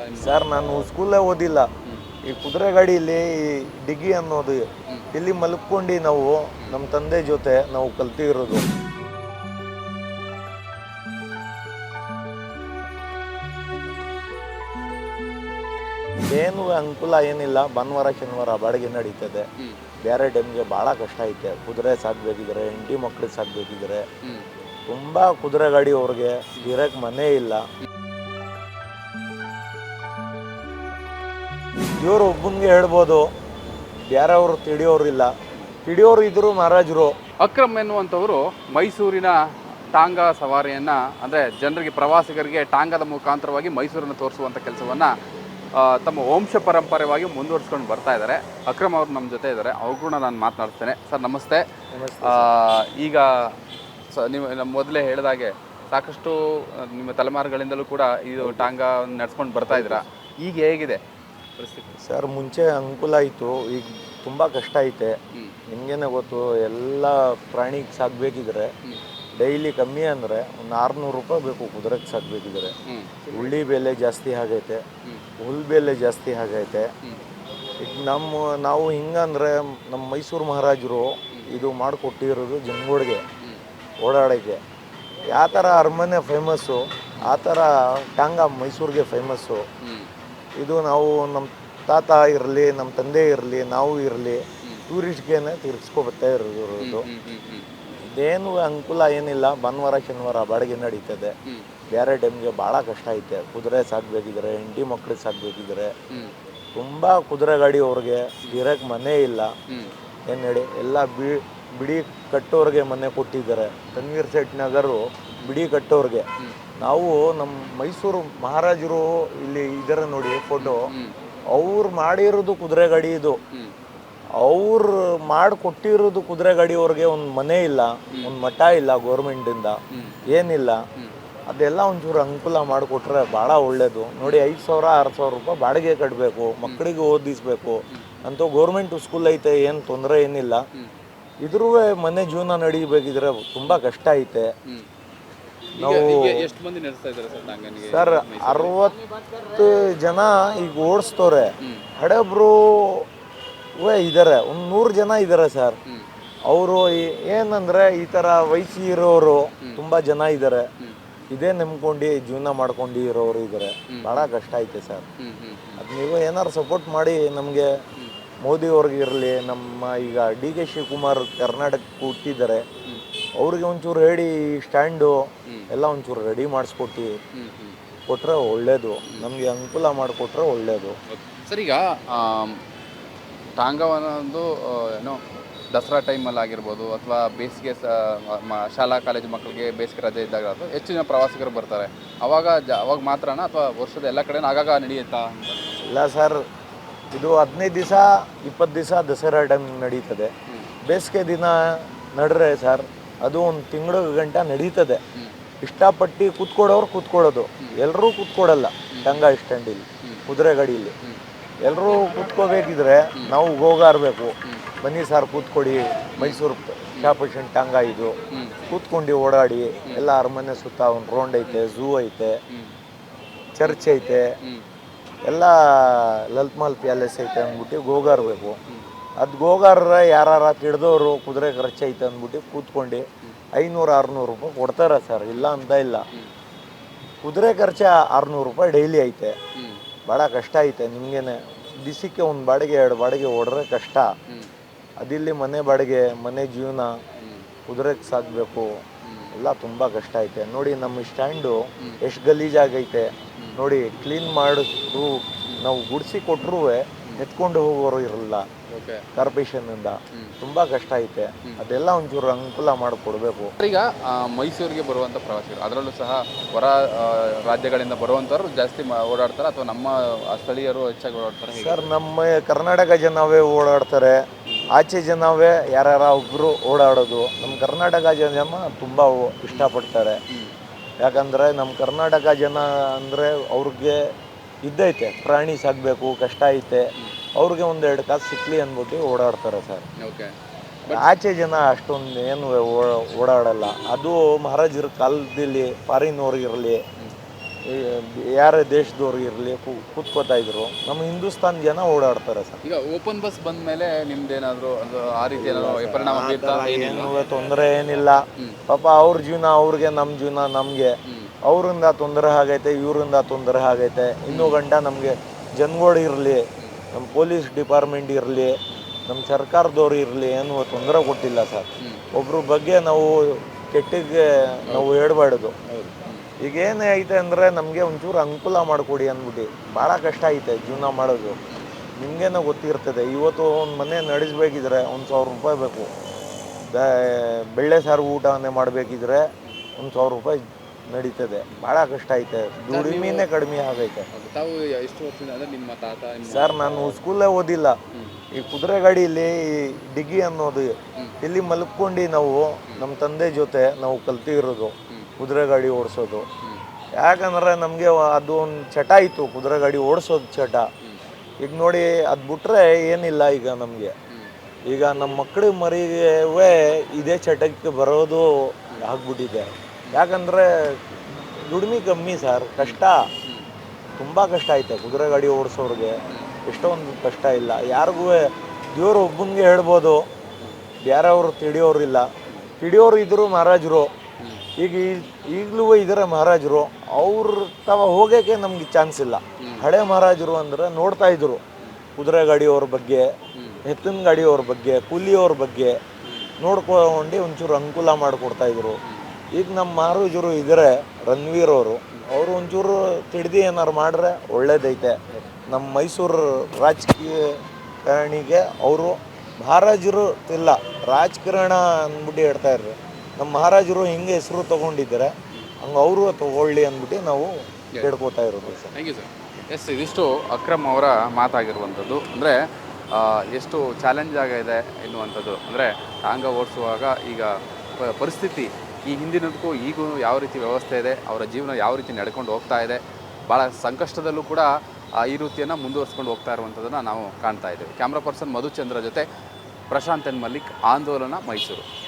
ಅಂತ ಸರ್ ನಾನು ಸ್ಕೂಲೇ ಓದಿಲ್ಲ. ಈ ಕುದುರೆ ಗಾಡಿಯಲ್ಲಿ ಡಿಗ್ಗಿ ಅನ್ನೋದು ಇಲ್ಲಿ ಮಲ್ಕೊಂಡು ನಾವು ನಮ್ಮ ತಂದೆ ಜೊತೆ ನಾವು ಕಲ್ತಿರೋದು. ಏನು ಅನುಕೂಲ ಏನಿಲ್ಲ, ಭಾನುವಾರ ಶನಿವಾರ ಬಾಡಿಗೆ ನಡೀತದೆ. ಬೇರೆ ಟೈಮ್ಗೆ ಭಾಳ ಕಷ್ಟ ಐತೆ. ಕುದುರೆ ಸಾಕಬೇಕಿದ್ರೆ, ಹೆಂಡತಿ ಮಕ್ಳು ಸಾಕಬೇಕಿದ್ರೆ ತುಂಬ ಕುದುರೆ ಗಾಡಿ ಅವ್ರಿಗೆ ಇರೋಕ್ಕೆ ಮನೆ ಇಲ್ಲ. ಇವರು ಒಬ್ಬನಿಗೆ ಹೇಳ್ಬೋದು, ಬೇರೆಯವರು ತಿಳಿಯೋರಿಲ್ಲ. ತಿಳಿಯೋರು ಇದ್ರು ಮಹಾರಾಜರು. ಅಕ್ರಮ್ ಎನ್ನುವಂಥವರು ಮೈಸೂರಿನ ಟಾಂಗಾ ಸವಾರಿಯನ್ನು ಅಂದರೆ ಜನರಿಗೆ ಪ್ರವಾಸಿಗರಿಗೆ ಟಾಂಗಾದ ಮುಖಾಂತರವಾಗಿ ಮೈಸೂರನ್ನು ತೋರಿಸುವಂಥ ಕೆಲಸವನ್ನು ತಮ್ಮ ವಂಶ ಪರಂಪರೆಯಾಗಿ ಮುಂದುವರಿಸ್ಕೊಂಡು ಬರ್ತಾ ಇದ್ದಾರೆ. ಅಕ್ರಮ್ ಅವರು ನಮ್ಮ ಜೊತೆ ಇದ್ದಾರೆ, ಅವ್ರು ಕೂಡ ನಾನು ಮಾತನಾಡ್ತೇನೆ. ಸರ್ ನಮಸ್ತೆ. ಈಗ ನೀವು ನಮ್ಮ ಮೊದಲೇ ಹೇಳಿದಾಗೆ ಸಾಕಷ್ಟು ನಿಮ್ಮ ತಲೆಮಾರುಗಳಿಂದಲೂ ಕೂಡ ಇದು ಟಾಂಗಾ ನಡೆಸ್ಕೊಂಡು ಬರ್ತಾ ಇದ್ದೀರಾ. ಈಗ ಹೇಗಿದೆ ಪರಿಸ್ಥಿತಿ? ಸರ್ ಮುಂಚೆ ಅನುಕೂಲ ಆಯಿತು, ಈಗ ತುಂಬ ಕಷ್ಟ ಐತೆ. ನಿಮಗೇನೆ ಗೊತ್ತು, ಎಲ್ಲ ಪ್ರಾಣಿಗೆ ಸಾಕಬೇಕಿದ್ರೆ ಡೈಲಿ ಕಮ್ಮಿ ಅಂದರೆ ಒಂದು 600 ರೂಪಾಯಿ ಬೇಕು ಕುದುರೆಗೆ ಸಾಕಬೇಕಿದ್ರೆ. ಉಳ್ಳಿ ಬೆಲೆ ಜಾಸ್ತಿ ಆಗೈತೆ, ಹುಲ್ ಬೆಲೆ ಜಾಸ್ತಿ ಆಗೈತೆ. ಈಗ ನಾವು ಹಿಂಗಂದರೆ ನಮ್ಮ ಮೈಸೂರು ಮಹಾರಾಜರು ಇದು ಮಾಡಿಕೊಟ್ಟಿರೋದು ಜನಗಳಿಗೆ ಓಡಾಡೋಕ್ಕೆ. ಯಾವ ಥರ ಅರಮನೆ ಫೇಮಸ್ಸು, ಆ ಥರ ಟಾಂಗಾ ಮೈಸೂರಿಗೆ ಫೇಮಸ್ಸು. ಇದು ನಾವು ನಮ್ಮ ತಾತ ಇರಲಿ, ನಮ್ಮ ತಂದೆ ಇರಲಿ, ನಾವು ಇರಲಿ ಟೂರಿಸ್ಟ್ಗೇನೆ ತಿರ್ಗಿಸ್ಕೊಬರ್ತಾ ಇರೋದು. ಇದೇನು ಅನುಕೂಲ ಏನಿಲ್ಲ, ಭಾನುವಾರ ಶನಿವಾರ ಬಾಡಿಗೆ ನಡೀತದೆ. ಬೇರೆ ಟೈಮ್ಗೆ ಭಾಳ ಕಷ್ಟ ಐತೆ. ಕುದುರೆ ಸಾಕಬೇಕಿದ್ರೆ, ಹೆಂಡತಿ ಮಕ್ಳು ಸಾಕಬೇಕಿದ್ರೆ ತುಂಬ ಕುದುರೆ ಗಾಡಿ ಅವ್ರಿಗೆ ಇರೋಕ್ಕೆ ಮನೆ ಇಲ್ಲ. ಏನು ಹೇಳಿ, ಎಲ್ಲ ಬಿಡಿ ಕಟ್ಟೋರಿಗೆ ಮನೆ ಕೊಟ್ಟಿದ್ದಾರೆ. ತನ್ವೀರ್ ಸೇಠ್ ನಗರು ಬಿಡಿ ಕಟ್ಟೋರಿಗೆ. ನಾವು ನಮ್ಮ ಮೈಸೂರು ಮಹಾರಾಜರು ಇಲ್ಲಿ ಇದರ ನೋಡಿ ಫೋಟೋ, ಅವ್ರು ಮಾಡಿರೋದು ಕುದುರೆ ಗಾಡಿ. ಇದು ಅವ್ರು ಮಾಡಿಕೊಟ್ಟಿರೋದು ಕುದುರೆ ಗಾಡಿ ಅವ್ರಿಗೆ. ಒಂದು ಮನೆ ಇಲ್ಲ, ಒಂದು ಮಠ ಇಲ್ಲ ಗೌರ್ಮೆಂಟಿಂದ, ಏನಿಲ್ಲ. ಅದೆಲ್ಲ ಒಂಚೂರು ಅನುಕೂಲ ಮಾಡಿಕೊಟ್ರೆ ಭಾಳ ಒಳ್ಳೇದು. ನೋಡಿ 5,000 6,000 ರೂಪಾಯಿ ಬಾಡಿಗೆ ಕಟ್ಟಬೇಕು, ಮಕ್ಕಳಿಗೆ ಓದಿಸ್ಬೇಕು ಅಂತ. ಗೌರ್ಮೆಂಟ್ ಸ್ಕೂಲ್ ಐತೆ, ಏನು ತೊಂದರೆ ಏನಿಲ್ಲ. ಇದ್ರೂ ಮನೆ ಜೀವನ ನಡೀಬೇಕಿದ್ರೆ ತುಂಬ ಕಷ್ಟ ಐತೆ. ನಾವು ಎಷ್ಟು ಮಂದಿ ನಡೆಸ್ತಾ ಇದ್ದಾರೆ ಸರ್ 60 ಜನ ಈಗ ಓಡಿಸ್ತವ್ರೆ. ಹಡಬ್ರು ಇದ್ದಾರೆ, ಒಂದು 100 ಜನ ಇದ್ದಾರೆ ಸರ್. ಅವರು ಏನಂದರೆ ಈ ಥರ ವಯಸ್ಸಿರೋರು ತುಂಬ ಜನ ಇದ್ದಾರೆ. ಇದೇ ನಂಬ್ಕೊಂಡು ಜೀವನ ಮಾಡ್ಕೊಂಡು ಇರೋರು ಇದ್ದಾರೆ. ಭಾಳ ಕಷ್ಟ ಐತೆ ಸರ್. ಅದು ನೀವು ಏನಾರು ಸಪೋರ್ಟ್ ಮಾಡಿ ನಮಗೆ, ಮೋದಿ ಅವ್ರಿಗಿರಲಿ, ನಮ್ಮ ಈಗ DK ಶಿವಕುಮಾರ್ ಕರ್ನಾಟಕಕ್ಕೆ ಹುಟ್ಟಿದ್ದಾರೆ, ಅವ್ರಿಗೆ ಒಂಚೂರು ಹೇಳಿ ಸ್ಟ್ಯಾಂಡು ಎಲ್ಲ ಒಂಚೂರು ರೆಡಿ ಮಾಡಿಸ್ಕೊಟ್ಟು ಕೊಟ್ಟರೆ ಒಳ್ಳೆಯದು. ನಮಗೆ ಅನುಕೂಲ ಮಾಡಿಕೊಟ್ರೆ ಒಳ್ಳೆಯದು ಸರ್. ಈಗ ಟಾಂಗಾವನ್ನೊಂದು ಏನೋ ದಸರಾ ಟೈಮಲ್ಲಿ ಆಗಿರ್ಬೋದು, ಅಥವಾ ಬೇಸಿಗೆ ಶಾಲಾ ಕಾಲೇಜು ಮಕ್ಕಳಿಗೆ ಬೇಸಿಗೆ ರಜೆ ಇದ್ದಾಗ ಹೆಚ್ಚಿನ ಪ್ರವಾಸಿಗರು ಬರ್ತಾರೆ. ಅವಾಗ ಮಾತ್ರನಾ, ಅಥವಾ ವರ್ಷದ ಎಲ್ಲ ಕಡೆ ಆಗಾಗ ನಡೆಯುತ್ತಾ? ಇಲ್ಲ ಸರ್, ಇದು 15 ದಿವಸ 20 ದಿವಸ ದಸರಾ ಟೈಮ್ ನಡೀತದೆ. ಬೇಸಿಗೆ ದಿನ ನಡ್ರೆ ಸರ್, ಅದು ಒಂದು ತಿಂಗಳ ಗಂಟ ನಡೀತದೆ. ಇಷ್ಟಪಟ್ಟು ಕೂತ್ಕೊಡೋರು ಕೂತ್ಕೊಳ್ಳೋದು, ಎಲ್ಲರೂ ಕೂತ್ಕೊಡಲ್ಲ. ಟಾಂಗಾ ಸ್ಟ್ಯಾಂಡಲ್ಲಿ ಕುದುರೆ ಗಾಡಿಯಲ್ಲಿ ಎಲ್ಲರೂ ಕೂತ್ಕೋಬೇಕಿದ್ರೆ ನಾವು ಹೋಗಾರಬೇಕು. ಬನ್ನಿ ಸರ್ ಕೂತ್ಕೊಡಿ, ಮೈಸೂರು ಚಾಪೇಷನ್ ಟಾಂಗಾ ಇದು, ಕೂತ್ಕೊಂಡು ಓಡಾಡಿ. ಎಲ್ಲ ಅರಮನೆ ಸುತ್ತ ಒಂದು ರೌಂಡ್ ಐತೆ, ಝೂ ಐತೆ, ಚರ್ಚ್ ಐತೆ, ಎಲ್ಲ ಲಲಿತ್ ಮಹಲ್ ಪ್ಯಾಲೇಸ್ ಐತೆ ಅಂದ್ಬಿಟ್ಟು ಹೋಗಾರಬೇಕು. ಅದು ಹೋಗಾರ ಯಾರು ತಿಳಿದವರು ಕುದುರೆ ಖರ್ಚು ಐತೆ ಅಂದ್ಬಿಟ್ಟು ಕೂತ್ಕೊಂಡು 500-600 ರೂಪಾಯಿ ಕೊಡ್ತಾರೆ ಸರ್, ಇಲ್ಲ ಅಂತ ಇಲ್ಲ. ಕುದುರೆ ಖರ್ಚು 600 ರೂಪಾಯಿ ಡೈಲಿ ಐತೆ. ಭಾಳ ಕಷ್ಟ ಐತೆ. ನಿಮಗೇನೆ ದಿಸಕ್ಕೆ ಒಂದು ಬಾಡಿಗೆ 2 ಬಾಡಿಗೆ ಹೊಡ್ರೆ ಕಷ್ಟ. ಅದಿಲ್ಲಿ ಮನೆ ಬಾಡಿಗೆ, ಮನೆ ಜೀವನ, ಕುದುರೆಗೆ ಸಾಕಬೇಕು, ಎಲ್ಲ ತುಂಬ ಕಷ್ಟ ಐತೆ. ನೋಡಿ ನಮ್ಮ ಸ್ಟ್ಯಾಂಡು ಎಷ್ಟು ಗಲೀಜಾಗೈತೆ ನೋಡಿ. ಕ್ಲೀನ್ ಮಾಡಿದ್ರು ನಾವು ಗುಡಿಸಿ ಕೊಟ್ಟರು ಎತ್ಕೊಂಡು ಹೋಗೋರು ಇರಲ್ಲ ಕಾರ್ಪೊರೇಷನ್ನಿಂದ. ತುಂಬ ಕಷ್ಟ ಐತೆ. ಅದೆಲ್ಲ ಒಂಚೂರು ಅನುಕೂಲ ಮಾಡಿಕೊಡ್ಬೇಕು. ಈಗ ಮೈಸೂರಿಗೆ ಬರುವಂಥ ಪ್ರವಾಸಿಗರು, ಅದರಲ್ಲೂ ಸಹ ಹೊರ ರಾಜ್ಯಗಳಿಂದ ಬರುವಂಥವ್ರು ಜಾಸ್ತಿ ಓಡಾಡ್ತಾರೆ, ಅಥವಾ ನಮ್ಮ ಸ್ಥಳೀಯರು ಹೆಚ್ಚಾಗಿ ಓಡಾಡ್ತಾರೆ? ಸರ್ ನಮ್ಮ ಕರ್ನಾಟಕ ಜನವೇ ಓಡಾಡ್ತಾರೆ, ಆಚೆ ಜನವೇ ಯಾರ್ಯಾರ ಒಬ್ಬರು ಓಡಾಡೋದು. ನಮ್ಮ ಕರ್ನಾಟಕ ಜನ ತುಂಬ ಇಷ್ಟಪಡ್ತಾರೆ. ಯಾಕಂದರೆ ನಮ್ಮ ಕರ್ನಾಟಕ ಜನ ಅಂದರೆ ಅವ್ರಿಗೆ ಇದ್ದೈತೆ, ಪ್ರಾಣಿ ಸಾಕಬೇಕು, ಕಷ್ಟ ಐತೆ, ಅವ್ರಿಗೆ 1-2 ಕಾಸು ಸಿಕ್ಕಲಿ ಅಂದ್ಬಿಟ್ಟು ಓಡಾಡ್ತಾರೆ ಸರ್. ಆಚೆ ಜನ ಅಷ್ಟೊಂದು ಏನು ಓಡಾಡಲ್ಲ. ಅದು ಮಹಾರಾಜರ ಕಾಲದಲ್ಲಿ ಫಾರಿನವ್ರಿಗಿರಲಿ ಯಾರೇ ದೇಶದವ್ರು ಇರಲಿ ಕೂತ್ಕೋತಾ ಇದ್ರು. ನಮ್ಮ ಹಿಂದೂಸ್ತಾನ್ ಜನ ಓಡಾಡ್ತಾರೆ ಸರ್. ಈಗ ಓಪನ್ ಬಸ್ ಬಂದ ಮೇಲೆ ನಿಮ್ದೇನಾದರೂ ಅದು ಆ ರೀತಿ ಏನಾದ್ರು ಪರಿಣಾಮ ಬೀರ್ತಾ ಏನು ತೊಂದರೆ ಏನಿಲ್ಲ. ಪಾಪ ಅವ್ರ ಜೀವನ ಅವ್ರಿಗೆ, ನಮ್ಮ ಜೀವನ ನಮಗೆ. ಅವರಿಂದ ತೊಂದರೆ ಆಗೈತೆ, ಇವರಿಂದ ತೊಂದರೆ ಆಗೈತೆ. ಇನ್ನೂ ಗಂಟ ನಮಗೆ ಜನಗಳು ಇರಲಿ, ನಮ್ಮ ಪೊಲೀಸ್ ಡಿಪಾರ್ಟ್ಮೆಂಟ್ ಇರಲಿ, ನಮ್ಮ ಸರ್ಕಾರದವ್ರು ಇರಲಿ, ಏನು ತೊಂದರೆ ಕೊಟ್ಟಿಲ್ಲ ಸರ್. ಒಬ್ರ ಬಗ್ಗೆ ನಾವು ಕೆಟ್ಟಿಗೆ ನಾವು ಹೇಳ್ಬಾರ್ದು. ಈಗ ಏನೇ ಐತೆ ಅಂದರೆ ನಮಗೆ ಒಂಚೂರು ಅನುಕೂಲ ಮಾಡಿಕೊಡಿ ಅಂದ್ಬಿಟ್ಟು. ಭಾಳ ಕಷ್ಟ ಐತೆ ಜೀವನ ಮಾಡೋದು. ನಿಮಗೇನೋ ಗೊತ್ತಿರ್ತದೆ. ಇವತ್ತು ಒಂದು ಮನೆ ನಡೆಸಬೇಕಿದ್ರೆ 1,000 ರೂಪಾಯಿ ಬೇಕು. ಬೇಳೆ ಸಾರು ಊಟನೇ ಮಾಡಬೇಕಿದ್ರೆ 1,000 ರೂಪಾಯಿ ನಡೀತದೆ. ಭಾಳ ಕಷ್ಟ ಐತೆ. ದುಡಿಮೆನೇ ಕಡಿಮೆ ಆಗೈತೆ. ತಾವು ಎಷ್ಟು ವರ್ಷದಿಂದ ಅಂದರೆ ನಿಮ್ಮ ತಾತ ಸರ್, ನಾನು ಸ್ಕೂಲೇ ಓದಿಲ್ಲ. ಈ ಕುದುರೆ ಗಾಡಿಯಲ್ಲಿ ಡಿಗ್ಗಿ ಅನ್ನೋದು ಇಲ್ಲಿ ಮಲ್ಕೊಂಡು ನಾವು ನಮ್ಮ ತಂದೆ ಜೊತೆ ನಾವು ಕಲ್ತಿರೋದು ಕುದುರೆ ಗಾಡಿ ಓಡಿಸೋದು. ಯಾಕಂದರೆ ನಮಗೆ ಅದು ಒಂದು ಚಟ ಇತ್ತು, ಕುದುರೆ ಗಾಡಿ ಓಡಿಸೋದು ಚಟ. ಈಗ ನೋಡಿ, ಅದು ಬಿಟ್ರೆ ಏನಿಲ್ಲ ಈಗ ನಮಗೆ. ಈಗ ನಮ್ಮ ಮಕ್ಕಳು ಮರಿಗೆ ಇದೇ ಚಟಕ್ಕೆ ಬರೋದು ಆಗ್ಬಿಟ್ಟಿದೆ. ಯಾಕಂದರೆ ದುಡಿಮೆ ಕಮ್ಮಿ ಸರ್, ಕಷ್ಟ ತುಂಬ ಕಷ್ಟ ಐತೆ ಕುದುರೆ ಗಾಡಿ ಓಡಿಸೋರಿಗೆ. ಎಷ್ಟೊಂದು ಕಷ್ಟ ಇಲ್ಲ. ಯಾರಿಗೂ ದೇವರು ಒಬ್ಬನಿಗೆ ಹೇಳ್ಬೋದು, ಬೇರೆಯವರು ತಿಳಿಯೋರಿಲ್ಲ. ತಿಳಿಯೋರು ಇದ್ದರು ಮಹಾರಾಜರು. ಈಗಲೂ ಇದ್ದಾರೆ ಮಹಾರಾಜರು. ಅವ್ರ ತಾವ ಹೋಗೋಕ್ಕೆ ನಮ್ಗೆ ಚಾನ್ಸ್ ಇಲ್ಲ. ಹಳೆ ಮಹಾರಾಜರು ಅಂದರೆ ನೋಡ್ತಾ ಇದ್ರು ಕುದುರೆ ಗಾಡಿಯವ್ರ ಬಗ್ಗೆ, ಎತ್ತಿನ ಗಾಡಿಯವ್ರ ಬಗ್ಗೆ, ಕೂಲಿಯವ್ರ ಬಗ್ಗೆ ನೋಡ್ಕೊಂಡು ಒಂಚೂರು ಅನುಕೂಲ ಮಾಡಿಕೊಡ್ತಾಯಿದ್ರು. ಈಗ ನಮ್ಮ ಮಹಾರಾಜರು ಇದ್ದಾರೆ ರಣವೀರ್ ಅವರು ಒಂಚೂರು ತಿಳಿದು ಏನಾರು ಮಾಡ್ರೆ ಒಳ್ಳೇದೈತೆ. ನಮ್ಮ ಮೈಸೂರು ರಾಜಕೀಯಣಿಗೆ ಅವರು ಮಹಾರಾಜರು ಇಲ್ಲ, ರಾಜಕಾರಣ ಅಂದ್ಬಿಟ್ಟು ಹೇಳ್ತಾ ಇರ್ರಿ. ನಮ್ಮ ಮಹಾರಾಜರು ಹಿಂಗೆ ಹೆಸರು ತೊಗೊಂಡಿದ್ದಾರೆ, ಹಂಗೆ ಅವರು ತೊಗೊಳ್ಳಿ ಅಂದ್ಬಿಟ್ಟು ನಾವು ಕೇಳ್ಕೊತಾ ಇರೋದು sir. Thank you sir. Yes, ಇದಿಷ್ಟು ಅಕ್ರಮ್ ಅವರ ಮಾತಾಗಿರುವಂಥದ್ದು. ಅಂದರೆ ಎಷ್ಟು ಚಾಲೆಂಜ್ ಆಗಿದೆ ಎನ್ನುವಂಥದ್ದು. ಅಂದರೆ ಟಾಂಗ ಓಡಿಸುವಾಗ ಈಗ ಪರಿಸ್ಥಿತಿ ಈ ಹಿಂದಿನದಕ್ಕೂ ಈಗೂ ಯಾವ ರೀತಿ ವ್ಯವಸ್ಥೆ ಇದೆ, ಅವರ ಜೀವನ ಯಾವ ರೀತಿ ನಡ್ಕೊಂಡು ಹೋಗ್ತಾ ಇದೆ, ಭಾಳ ಸಂಕಷ್ಟದಲ್ಲೂ ಕೂಡ ಈ ವೃತ್ತಿಯನ್ನು ಮುಂದುವರಿಸ್ಕೊಂಡು ಹೋಗ್ತಾ ಇರುವಂಥದ್ದನ್ನು ನಾವು ಕಾಣ್ತಾ ಇದ್ದೇವೆ. ಕ್ಯಾಮ್ರಾ ಪರ್ಸನ್ ಮಧುಚಂದ್ರ ಜೊತೆ ಪ್ರಶಾಂತ್ ಎನ್ ಮಲ್ಲಿಕ್, ಆಂದೋಲನ, ಮೈಸೂರು.